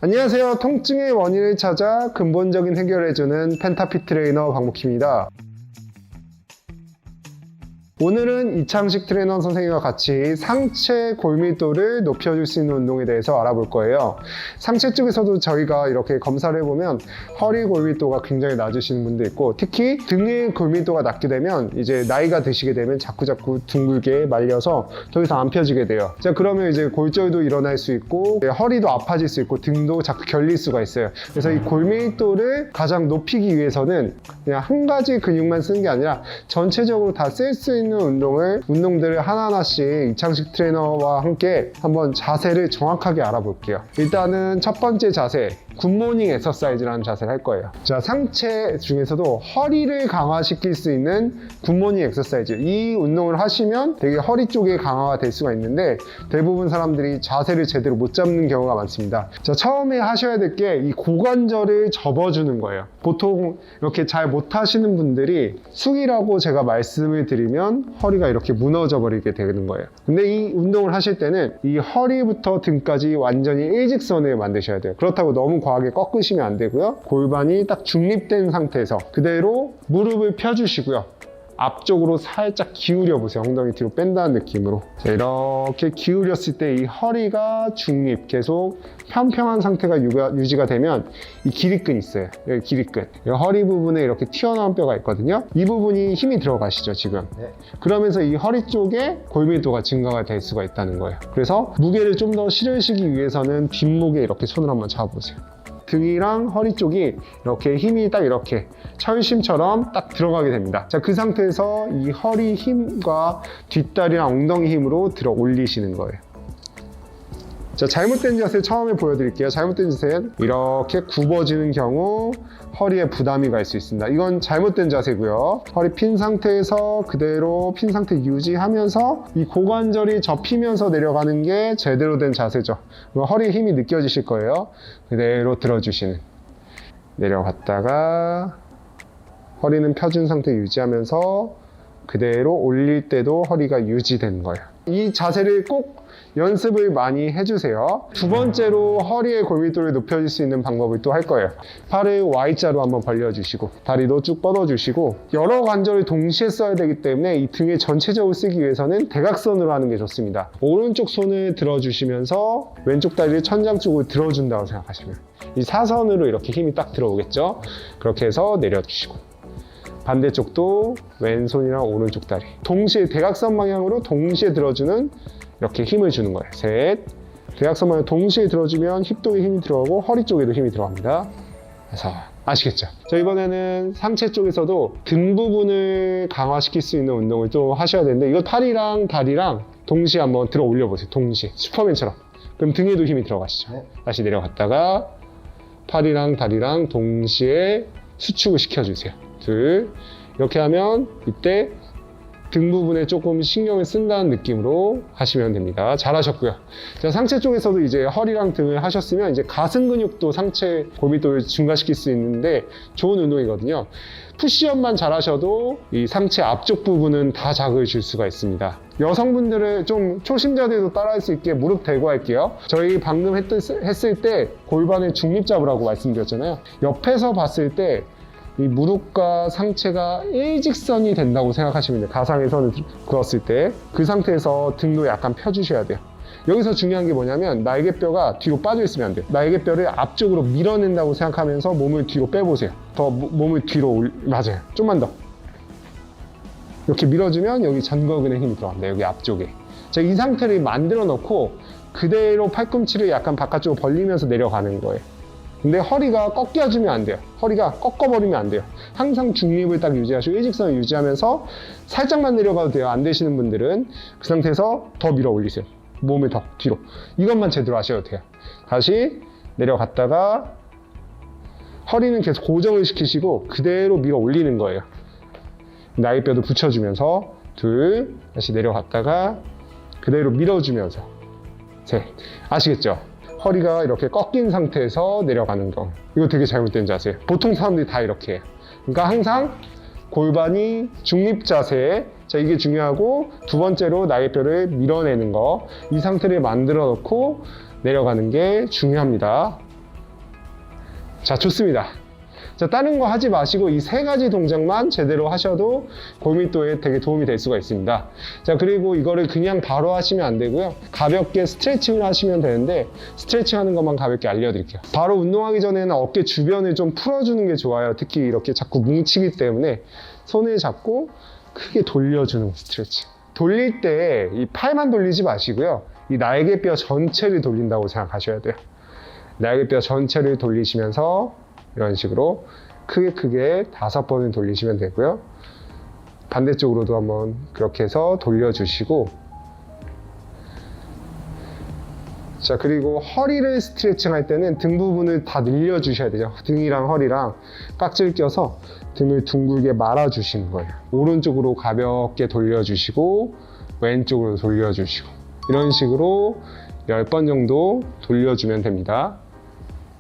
안녕하세요. 통증의 원인을 찾아 근본적인 해결해주는 펜타핏 트레이너 박목희입니다. 오늘은 이창식 트레이너 선생님과 같이 상체 골밀도를 높여줄 수 있는 운동에 대해서 알아볼 거예요. 상체 쪽에서도 저희가 이렇게 검사를 해보면 허리 골밀도가 굉장히 낮으신 분도 있고, 특히 등의 골밀도가 낮게 되면 이제 나이가 드시게 되면 자꾸 둥글게 말려서 더 이상 안 펴지게 돼요. 자, 그러면 이제 골절도 일어날 수 있고 허리도 아파질 수 있고 등도 자꾸 결릴 수가 있어요. 그래서 이 골밀도를 가장 높이기 위해서는 그냥 한 가지 근육만 쓰는 게 아니라 전체적으로 다 쓸 수 있는 운동들을 하나하나씩 이창식 트레이너와 함께 한번 자세를 정확하게 알아볼게요. 일단은 첫 번째 자세, 굿모닝 엑서사이즈라는 자세를 할 거예요. 자, 상체 중에서도 허리를 강화시킬 수 있는 굿모닝 엑서사이즈, 이 운동을 하시면 되게 허리 쪽에 강화가 될 수가 있는데 대부분 사람들이 자세를 제대로 못 잡는 경우가 많습니다. 자, 처음에 하셔야 될 게 이 고관절을 접어주는 거예요. 보통 이렇게 잘 못하시는 분들이 숙이라고 제가 말씀을 드리면 허리가 이렇게 무너져 버리게 되는 거예요. 근데 이 운동을 하실 때는 이 허리부터 등까지 완전히 일직선을 만드셔야 돼요. 그렇다고 너무 과하게 꺾으시면 안 되고요. 골반이 딱 중립된 상태에서 그대로 무릎을 펴주시고요. 앞쪽으로 살짝 기울여 보세요. 엉덩이 뒤로 뺀다는 느낌으로. 자, 이렇게 기울였을 때 이 허리가 중립, 계속 평평한 상태가 유지가 되면 이 기립근 있어요. 여기 기립근. 이 허리 부분에 이렇게 튀어나온 뼈가 있거든요. 이 부분이 힘이 들어가시죠, 지금. 네. 그러면서 이 허리 쪽에 골밀도가 증가가 될 수가 있다는 거예요. 그래서 무게를 좀 더 실으시기 위해서는 뒷목에 이렇게 손을 한번 잡아보세요. 등이랑 허리 쪽이 이렇게 힘이 딱 이렇게 철심처럼 딱 들어가게 됩니다. 자, 그 상태에서 이 허리 힘과 뒷다리랑 엉덩이 힘으로 들어 올리시는 거예요. 자, 잘못된 자세 처음에 보여드릴게요. 잘못된 자세는 이렇게 굽어지는 경우 허리에 부담이 갈 수 있습니다. 이건 잘못된 자세고요. 허리 핀 상태에서 그대로 핀 상태 유지하면서 이 고관절이 접히면서 내려가는 게 제대로 된 자세죠. 허리에 힘이 느껴지실 거예요. 그대로 들어주시는. 내려갔다가 허리는 펴준 상태 유지하면서 그대로 올릴 때도 허리가 유지되는 거예요. 이 자세를 꼭 연습을 많이 해주세요. 두 번째로 허리의 골밀도를 높여줄 수 있는 방법을 또 할 거예요. 팔을 Y자로 한번 벌려주시고 다리도 쭉 뻗어주시고, 여러 관절을 동시에 써야 되기 때문에 이 등을 전체적으로 쓰기 위해서는 대각선으로 하는 게 좋습니다. 오른쪽 손을 들어주시면서 왼쪽 다리를 천장 쪽으로 들어준다고 생각하시면 이 사선으로 이렇게 힘이 딱 들어오겠죠. 그렇게 해서 내려주시고, 반대쪽도 왼손이랑 오른쪽 다리 동시에 대각선 방향으로 동시에 들어주는, 이렇게 힘을 주는 거예요. 셋. 대각선 방향 동시에 들어주면 힙도에 힘이 들어가고 허리 쪽에도 힘이 들어갑니다. 그래서 아시겠죠? 자, 이번에는 상체 쪽에서도 등 부분을 강화시킬 수 있는 운동을 또 하셔야 되는데, 이거 팔이랑 다리랑 동시에 한번 들어 올려보세요. 동시에 슈퍼맨처럼. 그럼 등에도 힘이 들어가시죠. 네. 다시 내려갔다가 팔이랑 다리랑 동시에 수축을 시켜주세요. 둘. 이렇게 하면 이때 등 부분에 조금 신경을 쓴다는 느낌으로 하시면 됩니다. 잘하셨고요. 자, 상체 쪽에서도 이제 허리랑 등을 하셨으면 이제 가슴 근육도 상체 골밀도를 증가시킬 수 있는데 좋은 운동이거든요. 푸시업만 잘하셔도 이 상체 앞쪽 부분은 다 자극을 줄 수가 있습니다. 여성분들은 좀 초심자들도 따라할 수 있게 무릎 대고 할게요. 저희 방금 했을 때 골반을 중립 잡으라고 말씀드렸잖아요. 옆에서 봤을 때 이 무릎과 상체가 일직선이 된다고 생각하시면 돼요. 가상의 선을 그었을 때 그 상태에서 등도 약간 펴주셔야 돼요. 여기서 중요한 게 뭐냐면 날개뼈가 뒤로 빠져 있으면 안 돼요. 날개뼈를 앞쪽으로 밀어낸다고 생각하면서 몸을 뒤로 빼보세요. 더 몸을 뒤로 맞아요. 좀만 더. 이렇게 밀어주면 여기 전거근에 힘이 들어갑니다. 여기 앞쪽에. 자, 이 상태를 만들어 놓고 그대로 팔꿈치를 약간 바깥쪽으로 벌리면서 내려가는 거예요. 근데 허리가 꺾여주면 안 돼요. 허리가 꺾어버리면 안 돼요. 항상 중립을 딱 유지하시고 일직선을 유지하면서 살짝만 내려가도 돼요. 안 되시는 분들은 그 상태에서 더 밀어 올리세요. 몸을 더 뒤로. 이것만 제대로 하셔도 돼요. 다시 내려갔다가 허리는 계속 고정을 시키시고 그대로 밀어 올리는 거예요. 날개뼈도 붙여주면서 둘, 다시 내려갔다가 그대로 밀어주면서 셋. 아시겠죠? 허리가 이렇게 꺾인 상태에서 내려가는 거. 이거 되게 잘못된 자세예요. 보통 사람들이 다 이렇게 해요. 그러니까 항상 골반이 중립 자세. 자, 이게 중요하고, 두 번째로 날개뼈를 밀어내는 거. 이 상태를 만들어 놓고 내려가는 게 중요합니다. 자, 좋습니다. 자, 다른 거 하지 마시고 이 세 가지 동작만 제대로 하셔도 골밀도에 되게 도움이 될 수가 있습니다. 자, 그리고 이거를 그냥 바로 하시면 안 되고요. 가볍게 스트레칭을 하시면 되는데 스트레칭 하는 것만 가볍게 알려드릴게요. 바로 운동하기 전에는 어깨 주변을 좀 풀어주는 게 좋아요. 특히 이렇게 자꾸 뭉치기 때문에 손을 잡고 크게 돌려주는 스트레칭. 돌릴 때 이 팔만 돌리지 마시고요. 이 날개뼈 전체를 돌린다고 생각하셔야 돼요. 날개뼈 전체를 돌리시면서 이런 식으로 크게 5번을 돌리시면 되고요. 반대쪽으로도 한번 그렇게 해서 돌려주시고, 자, 그리고 허리를 스트레칭 할 때는 등 부분을 다 늘려주셔야 되죠. 등이랑 허리랑 깍지를 껴서 등을 둥글게 말아주시는 거예요. 오른쪽으로 가볍게 돌려주시고 왼쪽으로 돌려주시고 이런 식으로 10번 정도 돌려주면 됩니다.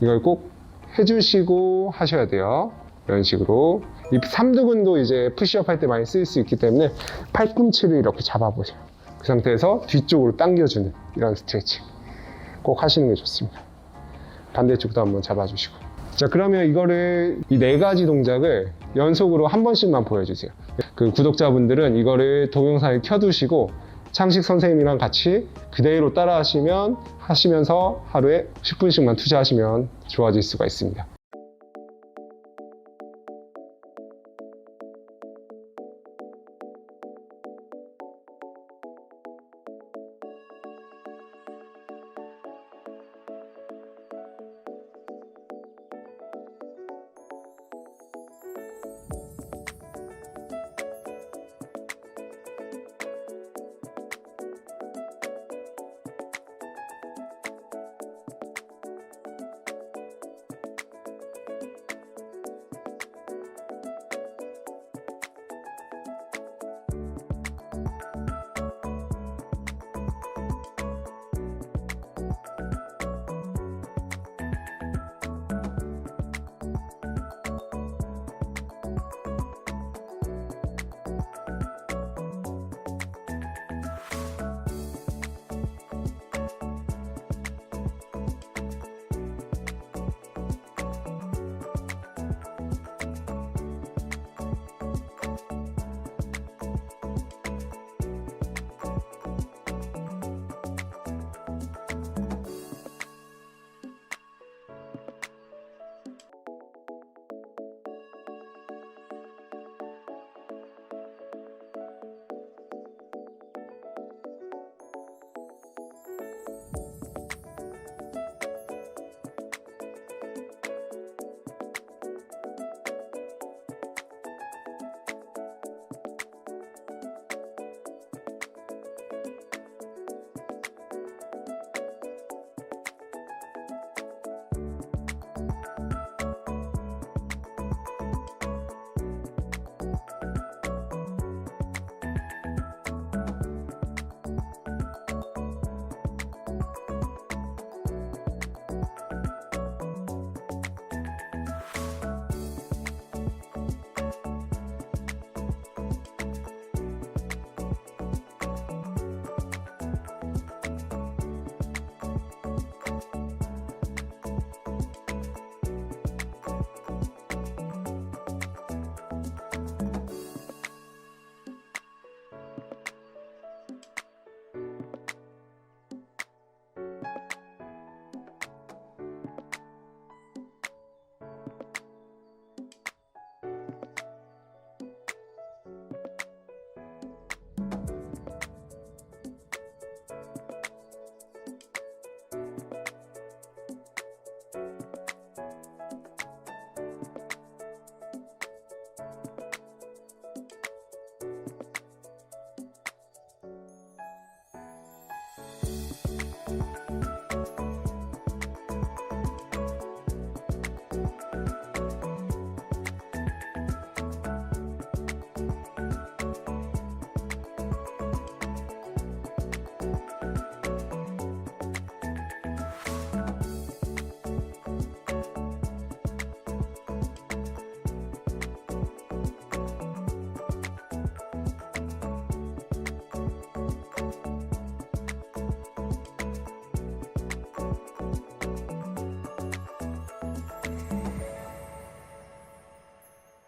이걸 꼭 해주시고 하셔야 돼요. 이런 식으로. 이 삼두근도 이제 푸시업 할 때 많이 쓸 수 있기 때문에 팔꿈치를 이렇게 잡아보세요. 그 상태에서 뒤쪽으로 당겨주는 이런 스트레칭 꼭 하시는 게 좋습니다. 반대쪽도 한번 잡아주시고. 자, 그러면 이거를 이 4가지 동작을 연속으로 한 번씩만 보여주세요. 그 구독자분들은 이거를 동영상에 켜두시고 창식 선생님이랑 같이 그대로 따라 하시면서 하루에 10분씩만 투자하시면 좋아질 수가 있습니다.